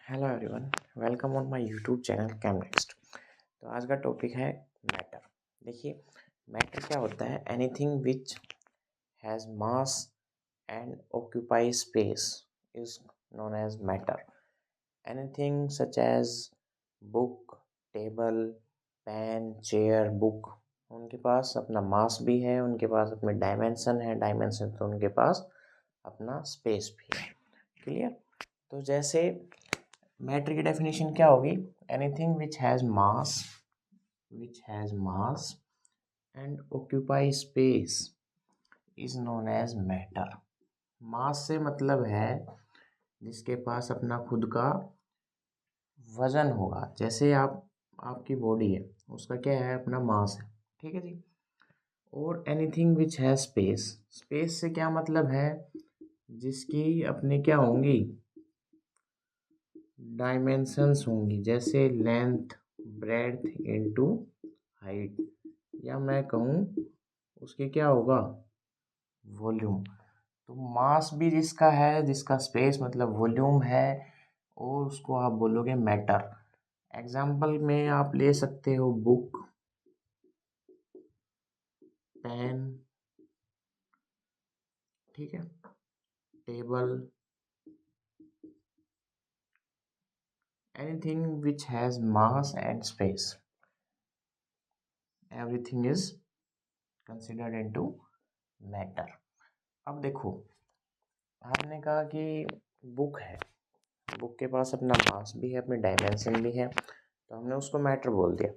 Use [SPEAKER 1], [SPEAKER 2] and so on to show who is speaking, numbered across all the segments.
[SPEAKER 1] Hello everyone, welcome on my YouTube channel कैमनेक्स्ट। तो आज का टॉपिक है मैटर। देखिए, मैटर क्या होता है? Anything which has mass and occupy space is known as matter. Anything such as book, table, pen, chair, book, उनके पास अपना मास भी है, उनके पास अपने डायमेंशन है, डायमेंशन तो उनके पास अपना स्पेस भी है। क्लियर? तो जैसे मैटर की डेफिनेशन क्या होगी? Anything which has mass and occupy space is known as matter. Mass से मतलब है जिसके पास अपना खुद का वजन होगा। जैसे आपकी बॉडी है, उसका क्या है? अपना मास है। ठीक है जी। और anything which has space, space से क्या मतलब है? जिसकी अपनी क्या होंगी? डायमेंशंस होंगी। जैसे लेंथ, ब्रेड्थ इनटू हाइट, या मैं कहूँ उसके क्या होगा? वॉल्यूम। तो मास भी जिसका है, जिसका स्पेस मतलब वॉल्यूम है, और उसको आप बोलोगे मैटर। एग्जाम्पल में आप ले सकते हो बुक, पेन, ठीक है, table, anything which has mass and space, everything is considered into matter. अब देखो, आपने कहा कि बुक है, बुक के पास अपना मास भी है, अपनी डायमेंशन भी है, तो हमने उसको मैटर बोल दिया।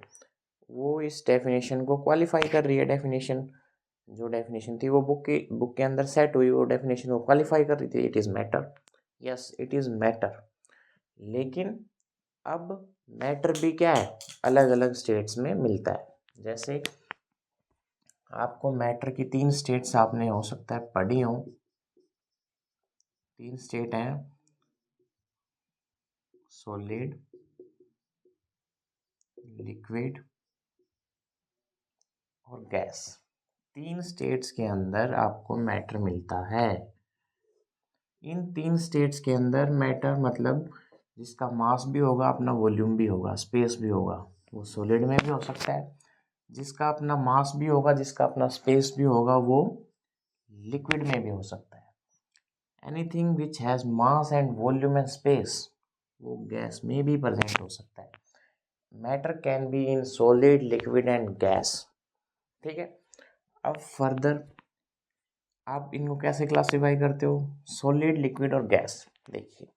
[SPEAKER 1] वो इस डेफिनेशन को क्वालिफाई कर रही है। डेफिनेशन, जो डेफिनेशन थी वो बुक के अंदर सेट हुई, वो डेफिनेशन को क्वालिफाई कर रही थी। It is matter, yes it is matter. लेकिन अब मैटर भी क्या है? अलग अलग स्टेट्स में मिलता है। जैसे आपको मैटर की 3 स्टेट्स आपने हो सकता है पढ़ी हो। 3 स्टेट हैं, सॉलिड, लिक्विड और गैस। 3 स्टेट्स के अंदर आपको मैटर मिलता है। इन 3 स्टेट्स के अंदर मैटर मतलब जिसका मास भी होगा, अपना वॉल्यूम भी होगा, स्पेस भी होगा, वो सॉलिड में भी हो सकता है। जिसका अपना मास भी होगा, जिसका अपना स्पेस भी होगा, वो लिक्विड में भी हो सकता है। Anything which has mass and volume and space, वो गैस में भी प्रेजेंट हो सकता है। Matter can be in solid, liquid and gas. ठीक है। अब फर्दर आप इनको कैसे क्लासिफाई करते हो? सॉलिड, लिक्विड और गैस। देखिए,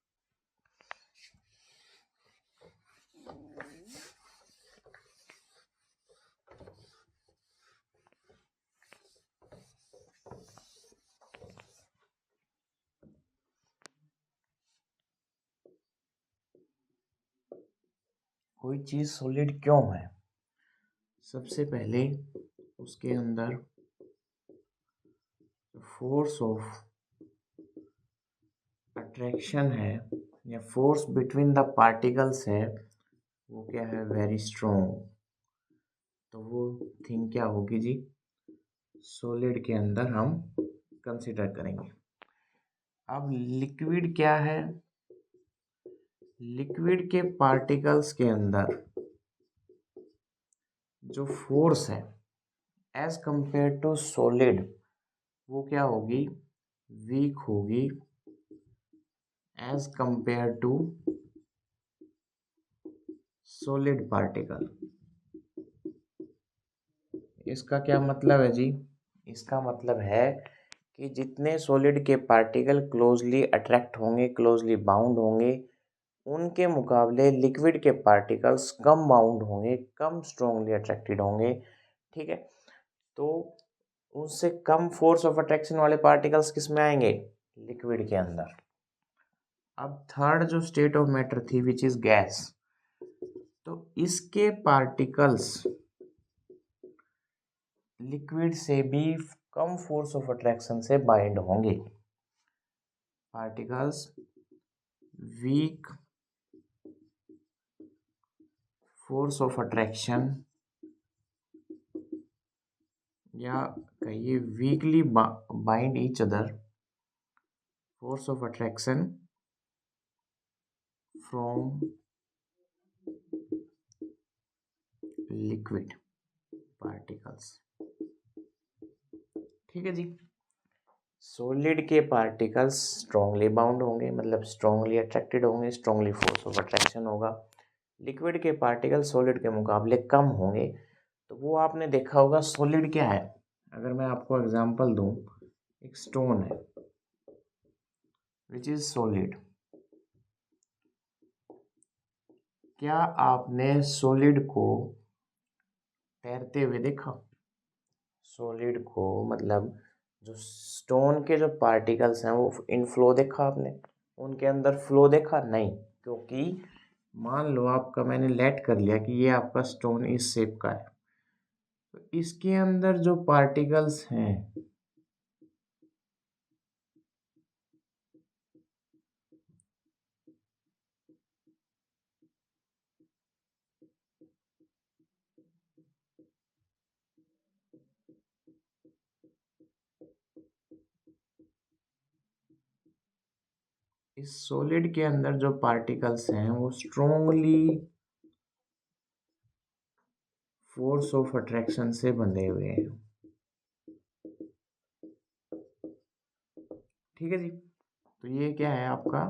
[SPEAKER 1] कोई चीज़ सॉलिड क्यों है? सबसे पहले उसके अंदर फोर्स ऑफ अट्रैक्शन है, या फोर्स बिटवीन द पार्टिकल्स है, वो क्या है? Very strong. तो वो थिंग क्या होगी जी? सॉलिड के अंदर हम कंसिडर करेंगे। अब लिक्विड क्या है? लिक्विड के पार्टिकल्स के अंदर जो फोर्स है एज कंपेयर टू सॉलिड, वो क्या होगी? वीक होगी as compare to solid particle. इसका क्या मतलब है जी? इसका मतलब है कि जितने सॉलिड के पार्टिकल क्लोजली अट्रैक्ट होंगे, क्लोजली बाउंड होंगे, उनके मुकाबले लिक्विड के पार्टिकल्स कम बाउंड होंगे, कम स्ट्रॉन्गली अट्रैक्टेड होंगे। ठीक है। तो उससे कम फोर्स ऑफ अट्रैक्शन वाले पार्टिकल्स किस में आएंगे? लिक्विड के अंदर। अब थर्ड जो स्टेट ऑफ मैटर थी, विच इज गैस, तो इसके पार्टिकल्स लिक्विड से भी कम फोर्स ऑफ अट्रैक्शन से बाइंड होंगे। Particles weak force of attraction, या कहिए weekly bind each other, force of attraction from liquid particles. ठीक है जी। सॉलिड के पार्टिकल्स स्ट्रांगली बाउंड होंगे, मतलब स्ट्रांगली अट्रैक्टेड होंगे, स्ट्रांगली फोर्स ऑफ अट्रैक्शन होगा। लिक्विड के पार्टिकल सॉलिड के मुकाबले कम होंगे। तो वो आपने देखा होगा सॉलिड क्या है। अगर मैं आपको एग्जांपल दूं, एक स्टोन है विच इज सॉलिड। क्या आपने सॉलिड को तैरते हुए देखा? सॉलिड को मतलब जो स्टोन के जो पार्टिकल्स हैं वो इनफ्लो देखा आपने? उनके अंदर फ्लो देखा? नहीं, क्योंकि मान लो आपका मैंने लेट कर लिया कि ये आपका स्टोन इस शेप का है, तो इसके अंदर जो पार्टिकल्स हैं इस सॉलिड के अंदर जो पार्टिकल्स हैं वो स्ट्रोंगली फोर्स ऑफ अट्रैक्शन से बंधे हुए हैं। ठीक है जी। तो ये क्या है आपका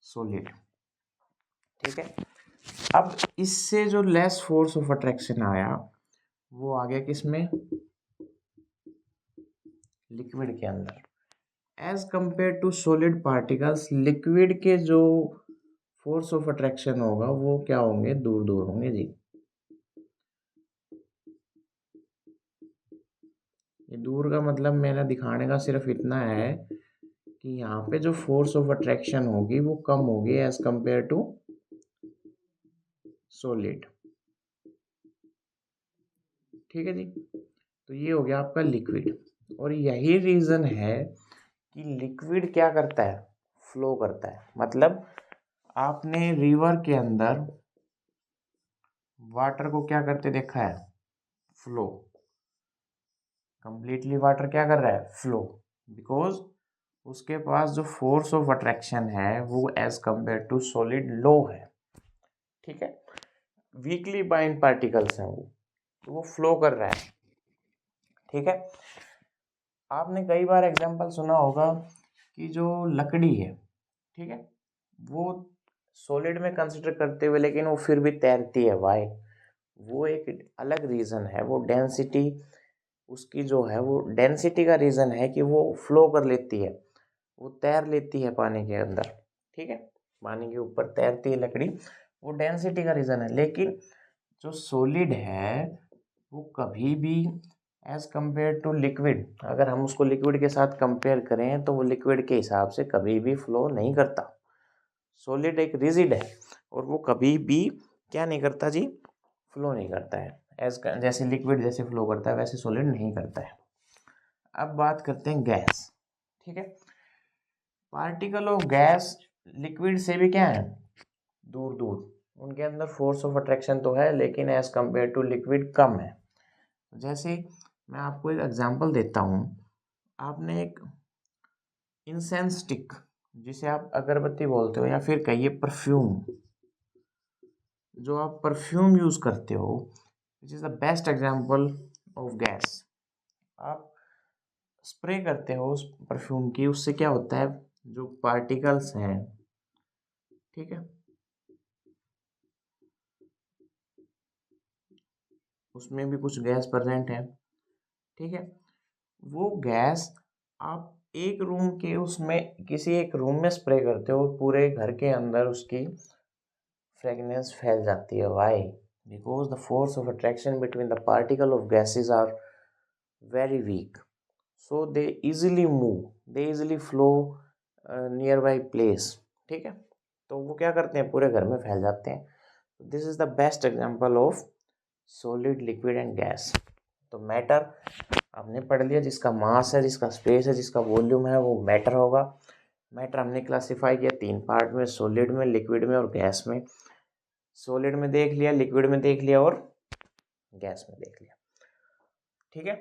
[SPEAKER 1] सॉलिड। ठीक है। अब इससे जो लेस फोर्स ऑफ अट्रैक्शन आया वो आ गया किसमें? लिक्विड के अंदर। As compare to solid particles, liquid के जो फोर्स ऑफ अट्रैक्शन होगा वो क्या होंगे? दूर दूर होंगे जी। ये दूर का मतलब मैंने दिखाने का सिर्फ इतना है कि यहाँ पे जो फोर्स ऑफ अट्रैक्शन होगी वो कम होगी एज कंपेयर टू सॉलिड। ठीक है जी। तो ये हो गया आपका लिक्विड। और यही रीजन है कि लिक्विड क्या करता है? फ्लो करता है। मतलब आपने रिवर के अंदर वाटर को क्या करते देखा है? फ्लो। कंप्लीटली वाटर क्या कर रहा है? फ्लो। बिकॉज उसके पास जो फोर्स ऑफ अट्रैक्शन है वो एज कंपेयर टू सॉलिड लो है। ठीक है। वीकली बाइंड पार्टिकल्स हैं वो, तो वो फ्लो कर रहा है। ठीक है। आपने कई बार एग्जांपल सुना होगा कि जो लकड़ी है, ठीक है, वो सॉलिड में कंसिडर करते हुए लेकिन वो फिर भी तैरती है। वाई? वो एक अलग रीज़न है। वो डेंसिटी उसकी जो है वो डेंसिटी का रीज़न है कि वो फ्लो कर लेती है, वो तैर लेती है पानी के अंदर। ठीक है। पानी के ऊपर तैरती है लकड़ी, वो डेंसिटी का रीज़न है। लेकिन जो सॉलिड है वो कभी भी एज कंपेयर टू लिक्विड, अगर हम उसको लिक्विड के साथ कंपेयर करें तो वो लिक्विड के हिसाब से कभी भी फ्लो नहीं करता। सॉलिड एक रिजिड है और वो कभी भी क्या नहीं करता जी? फ्लो नहीं करता है। जैसे लिक्विड जैसे फ्लो करता है वैसे सॉलिड नहीं करता है। अब बात करते हैं गैस। ठीक है। पार्टिकल ऑफ गैस लिक्विड से भी क्या है? दूर दूर। उनके अंदर फोर्स ऑफ अट्रैक्शन तो है लेकिन एज कंपेयर टू लिक्विड कम है। जैसे मैं आपको एक एग्जांपल देता हूँ। आपने एक इंसेंस स्टिक, जिसे आप अगरबत्ती बोलते हो या फिर कहिए परफ्यूम, जो आप परफ्यूम यूज़ करते हो, which is the best example of gas. आप स्प्रे करते हो उस परफ्यूम की, उससे क्या होता है? जो पार्टिकल्स हैं, ठीक है, उसमें भी कुछ गैस प्रेजेंट है। ठीक है। वो गैस आप एक रूम के उसमें किसी एक रूम में स्प्रे करते हो, पूरे घर के अंदर उसकी फ्रेगनेंस फैल जाती है। Why? Because the force of attraction between the particle of gases are very weak, so they easily move, they easily flow near by place. ठीक है। तो वो क्या करते हैं? पूरे घर में फैल जाते हैं। This is the best example of solid, liquid and gas. तो मैटर हमने पढ़ लिया, जिसका मास है, जिसका स्पेस है, जिसका वॉल्यूम है, वो मैटर होगा। मैटर हमने क्लासिफाई किया 3 पार्ट में, सॉलिड में, लिक्विड में और गैस में। सॉलिड में देख लिया, लिक्विड में देख लिया और गैस में देख लिया। ठीक है।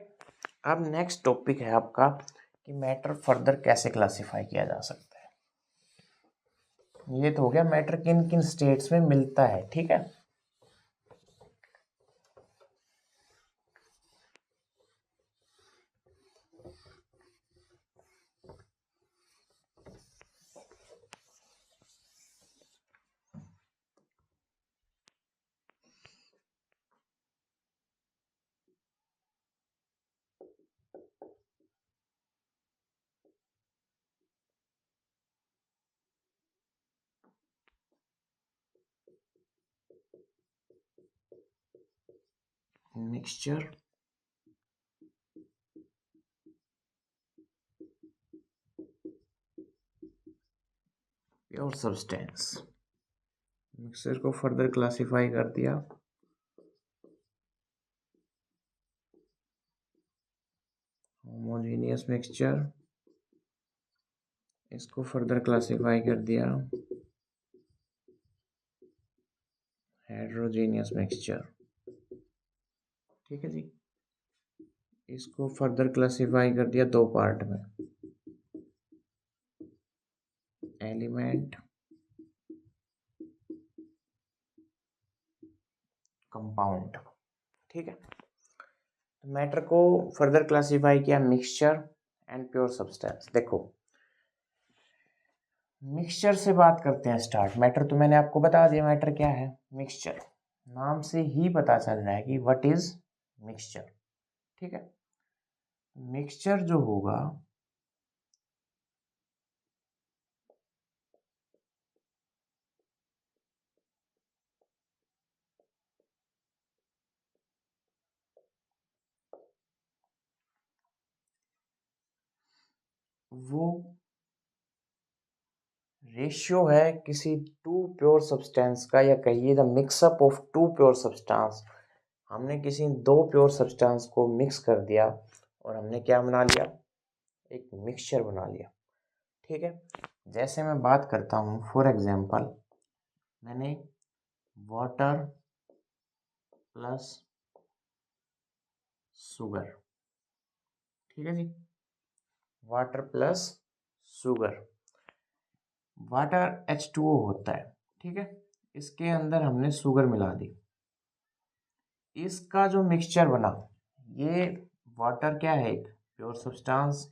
[SPEAKER 1] अब नेक्स्ट टॉपिक है आपका कि मैटर फर्दर कैसे क्लासिफाई किया जा सकता है। ये तो हो गया मैटर किन किन स्टेट्स में मिलता है, ठीक है। Mixture, pure substance. मिक्सचर को फर्दर क्लासिफाई कर दिया, होमोजेनियस मिक्सचर, इसको फर्दर क्लासिफाई कर दिया हेटेरोजेनियस मिक्सचर, ठीक है जी। इसको फर्दर क्लासिफाई कर दिया दो पार्ट में, एलिमेंट, कंपाउंड, ठीक है। मैटर को फर्दर क्लासिफाई किया मिक्सचर एंड प्योर सब्सटेंस। देखो मिक्सचर से बात करते हैं स्टार्ट। मैटर तो मैंने आपको बता दिया मैटर क्या है। मिक्सचर नाम से ही पता चल रहा है कि व्हाट इज मिक्सचर, ठीक है। मिक्सचर जो होगा वो रेशियो है किसी टू प्योर सब्सटेंस का, या कहिए the mixup of two pure substance. हमने किसी दो प्योर सब्सटेंस को मिक्स कर दिया और हमने क्या बना लिया, एक मिक्सचर बना लिया, ठीक है। जैसे मैं बात करता हूँ फॉर एग्जांपल, मैंने वाटर प्लस शुगर, ठीक है जी, water plus sugar, water H2O होता है, ठीक है। इसके अंदर हमने शुगर मिला दी, इसका जो मिक्सचर बना, ये वाटर क्या है, एक प्योर सब्सटेंस,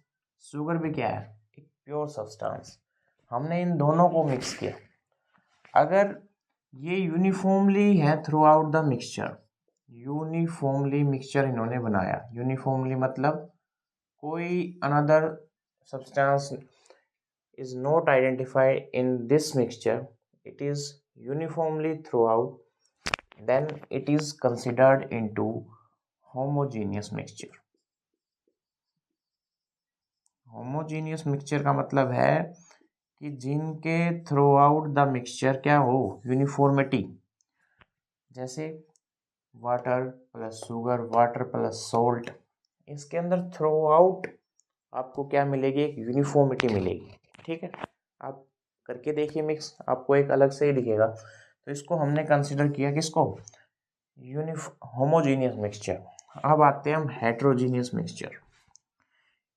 [SPEAKER 1] शुगर भी क्या है, एक प्योर सब्सटेंस। हमने इन दोनों को मिक्स किया। अगर ये यूनिफॉर्मली है through out the mixture, uniformly mixture इन्होंने बनाया, यूनिफॉर्मली मतलब कोई another substance is not identified in this mixture, it is uniformly throughout, then it is considered into homogeneous mixture। homogeneous mixture का मतलब है कि जिनके थ्रू आउट द मिक्सचर क्या हो, यूनिफॉर्मिटी। जैसे water plus sugar, water plus salt, इसके अंदर थ्रू आउट आपको क्या मिलेगी, एक यूनिफॉर्मिटी मिलेगी, ठीक है। आप करके देखिए मिक्स, आपको एक अलग से ही दिखेगा। तो इसको हमने कंसिडर किया किसको, होमोजीनियस मिक्सचर। अब आते हैं हम हेट्रोजीनियस मिक्सचर।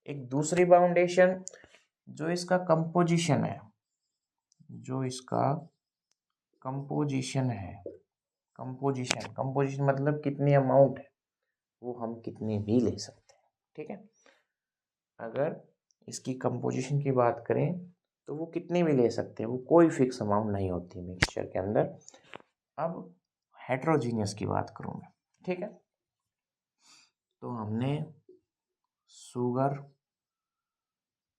[SPEAKER 1] एक दूसरी बाउंडेशन, जो इसका कंपोजिशन है, जो इसका कंपोजिशन है, कंपोजिशन, कंपोजिशन मतलब कितनी अमाउंट है, वो हम कितनी भी ले सकते हैं, ठीक है। अगर इसकी कंपोजिशन की बात करें तो वो कितनी भी ले सकते हैं, वो कोई फिक्स अमाउंट नहीं होती मिक्सचर के अंदर। अब हेट्रोजीनियस की बात करूँ मैं, ठीक है। तो हमने शुगर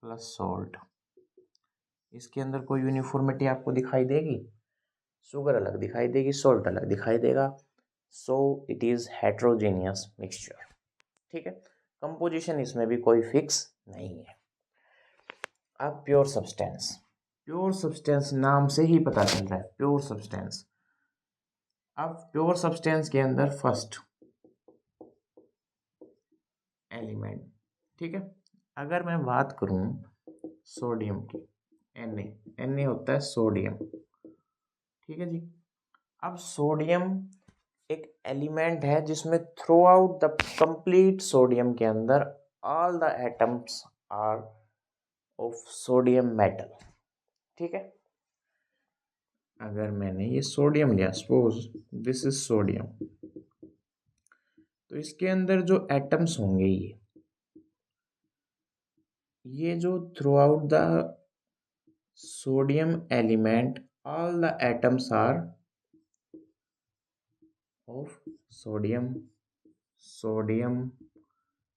[SPEAKER 1] प्लस सॉल्ट, इसके अंदर कोई यूनिफॉर्मिटी आपको दिखाई देगी, शुगर अलग दिखाई देगी, सॉल्ट अलग दिखाई देगा, so it is heterogeneous mixture, ठीक है। कंपोजिशन इसमें भी कोई फिक्स नहीं है। अब प्योर सब्सटेंस, प्योर सब्सटेंस नाम से ही पता चल रहा है प्योर सब्सटेंस। अब प्योर सब्सटेंस के अंदर फर्स्ट एलिमेंट, ठीक है। अगर मैं बात करूं सोडियम की, Na होता है सोडियम, ठीक है जी। अब सोडियम एक एलिमेंट है जिसमें throughout the complete sodium के अंदर all the atoms are of sodium metal, ठीक है। अगर मैंने ये सोडियम लिया, सपोज दिस इज सोडियम, तो इसके अंदर जो एटम्स होंगे ये जो throughout the sodium element all the atoms are of sodium, sodium,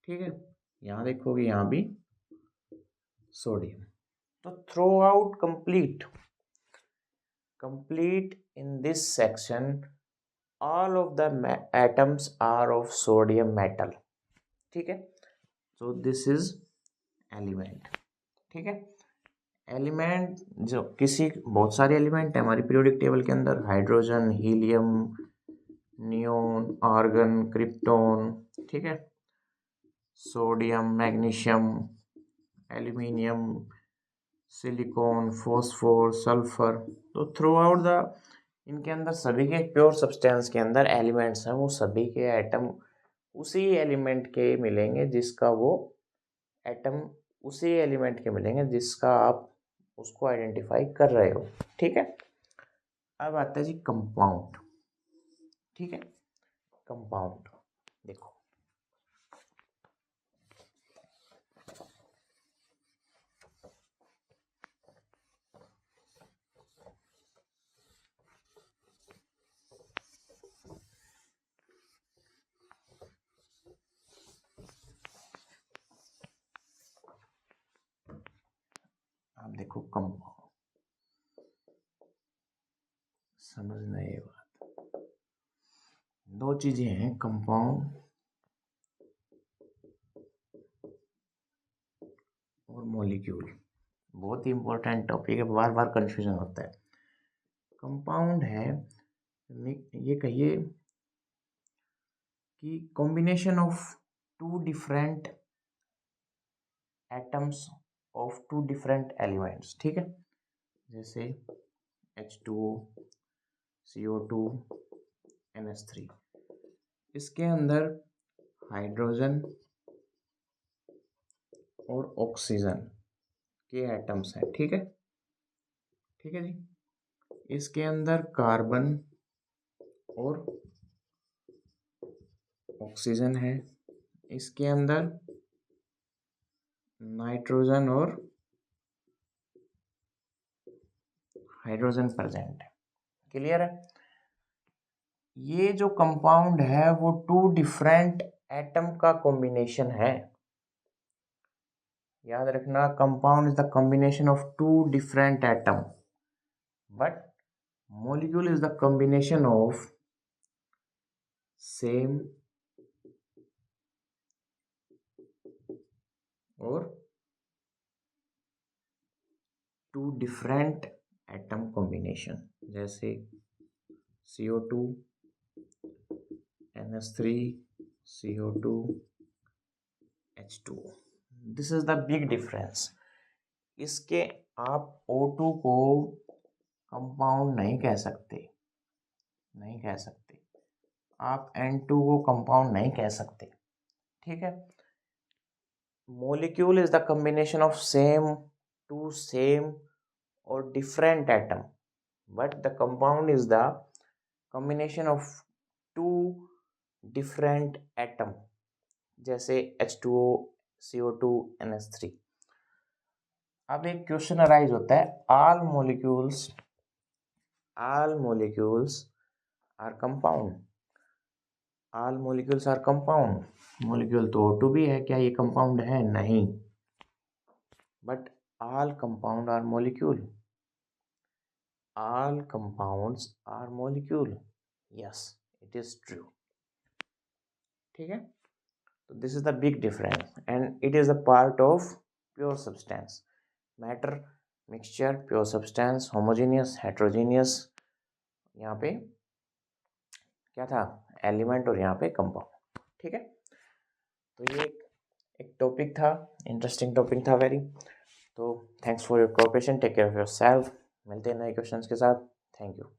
[SPEAKER 1] ठीक है। यहाँ देखोगे यहाँ भी सोडियम। तो throughout complete in this section all of the atoms are of sodium metal, ठीक है। so this is element, ठीक है। एलिमेंट जो किसी बहुत सारे एलिमेंट है हमारी पीरियोडिक टेबल के अंदर, hydrogen, helium, neon, argon, krypton, ठीक है, sodium, magnesium, aluminium, silicon, phosphor, sulphur. तो थ्रू आउट द इनके अंदर सभी के प्योर सब्सटेंस के अंदर एलिमेंट्स हैं, वो सभी के एटम उसी एलिमेंट के मिलेंगे जिसका वो एटम उसी एलिमेंट के मिलेंगे जिसका आप उसको आइडेंटिफाई कर रहे हो, ठीक है। अब आता है जी कंपाउंड, ठीक है। कंपाउंड देखो, आप देखो कंपाउंड, समझना ये बात, दो चीजें हैं, कंपाउंड और मॉलिक्यूल। बहुत ही इंपॉर्टेंट टॉपिक है, बार बार कंफ्यूजन होता है। कंपाउंड है, ये कहिए कि combination of two different atoms of two different elements, ठीक है। जैसे H2O, CO2, NH3, इसके अंदर हाइड्रोजन और ऑक्सीजन के एटम्स हैं, ठीक है, ठीक है जी। इसके अंदर कार्बन और ऑक्सीजन है, इसके अंदर नाइट्रोजन और हाइड्रोजन प्रेजेंट है, क्लियर है। ये जो कंपाउंड है वो टू डिफरेंट एटम का कॉम्बिनेशन है, याद रखना, compound is the combination of two different atom, but molecule is the combination of same or two different atom combination, जैसे CO2, NH3, CO2, H2O। This is the big difference. इसके आप O2 को compound नहीं कह सकते, नहीं कह सकते, आप N2 को कंपाउंड नहीं कह सकते, ठीक है। molecule is the combination of same or different atom, but the compound is the combination of two different atom, जैसे H2O, CO2, NH3। अब एक क्वेश्चन अराइज होता है, all molecules are compound, all molecules are compound, molecule तो O2 भी है, क्या ये कंपाउंड है? नहीं, but all compound are molecule, all compounds are molecule, yes it is true, ठीक है। तो this is the big difference and it is a part of pure substance, matter, mixture, pure substance, homogeneous, heterogeneous, यहाँ पे क्या था, element, और यहाँ पे कंपाउंड, ठीक है। तो ये एक टॉपिक था, इंटरेस्टिंग टॉपिक था वेरी। तो thanks for your cooperation, take care of your self, मिलते हैं नए क्वेश्चंस के साथ, थैंक यू।